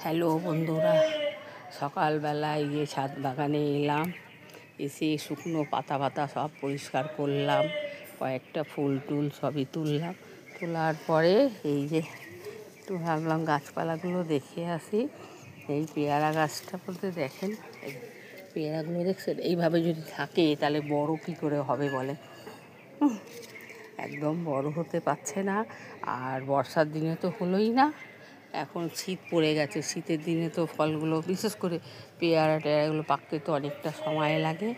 Hello বন্ধুরা, সকালবেলায় গিয়ে ছাদ বাগানে এলাম। এসে শুকনো পাতা পাতা সব পরিষ্কার করলাম, কয়েকটা ফুল টুল সবই তুললাম। তোলার পরে এই যে একটু ভাবলাম গাছপালাগুলো দেখে আসি। এই পেয়ারা গাছটা বলতে দেখেন, এই পেয়ারাগুলো দেখছেন, এইভাবে যদি থাকে তাহলে বড় কী করে হবে বলে। একদম বড় হতে পারছে না। আর বর্ষার দিনে তো হলোই না, এখন শীত পড়ে গেছে। শীতের দিনে তো ফলগুলো, বিশেষ করে পেয়ারা টেয়ারাগুলো পাকতে তো অনেকটা সময় লাগে।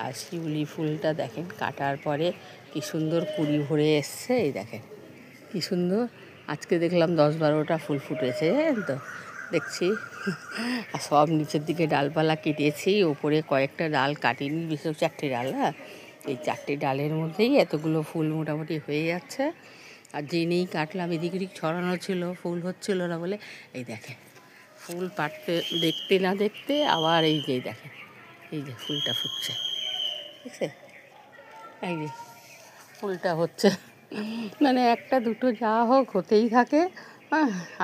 আর শিউলি ফুলটা দেখেন কাটার পরে কি সুন্দর কুড়ি ভরে এসছে। এই দেখেন কি সুন্দর, আজকে দেখলাম 10-12টা ফুল ফুটেছে, জানেন তো, দেখছি। আর সব নিচের দিকে ডালপালা কেটেছি, ওপরে কয়েকটা ডাল কাটিনি, বিশেষ 4টে ডাল। হ্যাঁ, এই 4টে ডালের মধ্যেই এতগুলো ফুল মোটামুটি হয়ে যাচ্ছে। আর জেনেই কাটলাম, এদিক ওদিক ছড়ানো ছিল, ফুল হচ্ছিল না বলে। এই দেখেন ফুল পাড়তে দেখতে না দেখতে আবার এই যে দেখেন, এই যে ফুলটা ফুটছে, বুঝছে, এই যে ফুলটা হচ্ছে। মানে একটা দুটো যা হোক হতেই থাকে,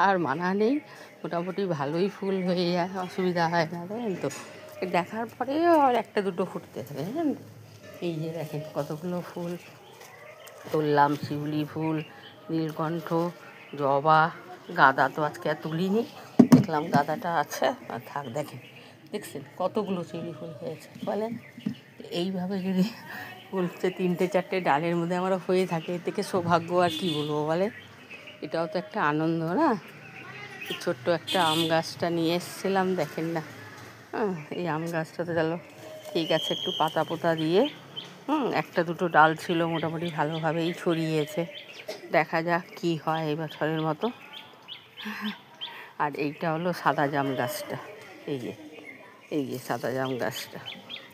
আর মানা নেই। মোটামুটি ভালোই ফুল হয়ে যায়, অসুবিধা হয় না, জানেন তো। দেখার পরেও আর একটা দুটো ফুটতে থাকে, জানেন তো। এই যে দেখেন কতগুলো ফুল তুললাম, শিউলি ফুল, নীলকণ্ঠ, জবা, গাঁদা তো আজকে আর তুলিনি, দেখলাম গাঁদাটা আছে। আর থাক, দেখেন দেখছেন কতগুলো শিউলি ফুল হয়েছে বলেন। এইভাবে যদি ফুলতে 3-4টে ডালের মধ্যে আমার হয়ে থাকে, এর থেকে সৌভাগ্য আর কি বলবো বলে। এটাও তো একটা আনন্দ না। ছোট্ট একটা আম গাছটা নিয়ে এসেছিলাম, দেখেন না। এই আম গাছটাতে গেল, ঠিক আছে, একটু পাতা পোতা দিয়ে একটা দুটো ডাল ছিল, মোটামুটি ভালোভাবেই ছড়িয়েছে। দেখা যাক কি হয় এই বছরের মতো। আর এইটা হলো সাদা জাম গাছটা, এই যে এই যে সাদা জাম গাছটা।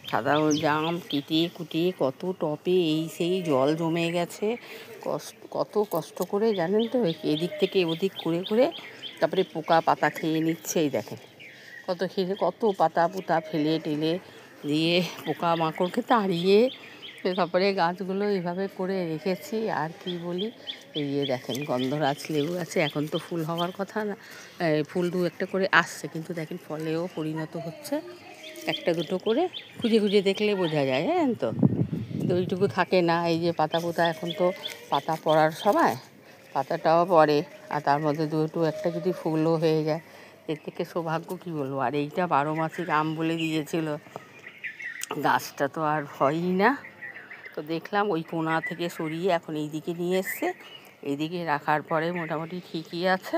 সাদা জাম কেটে কুটিয়ে কত টবে এই সেই জল জমে গেছে, কত কষ্ট করে, জানেন তো, এদিক থেকে ওদিক করে করে তারপরে পোকা পাতা খেয়ে নিচ্ছে। এই দেখেন কত পাতা পুতা ফেলে টেলে দিয়ে পোকা মাকড়কে তাড়িয়ে তারপরে গাছগুলো এইভাবে করে রেখেছি। আর কি বলি, এই যে দেখেন গন্ধরাজ লেবু আছে, এখন তো ফুল হওয়ার কথা না, ফুল 2-একটা করে আসছে, কিন্তু দেখেন ফলেও পরিণত হচ্ছে একটা দুটো করে। খুঁজে খুঁজে দেখলে বোঝা যায়, জানেন তো, কিন্তু ওইটুকু থাকে না। এই যে পাতা পোতা, এখন তো পাতা পড়ার সময়, পাতাটাও পড়ে, আর তার মধ্যে দুটো একটা যদি ফুলও হয়ে যায়, এর থেকে সৌভাগ্য কী বলবো। আর এইটা 12 মাসিক আম বলে দিয়েছিল, গাছটা তো আর হয়ই না। তো দেখলাম ওই কোণা থেকে সরিয়ে এখন এইদিকে নিয়ে এসছে, এইদিকে রাখার পরে মোটামুটি ঠিকই আছে।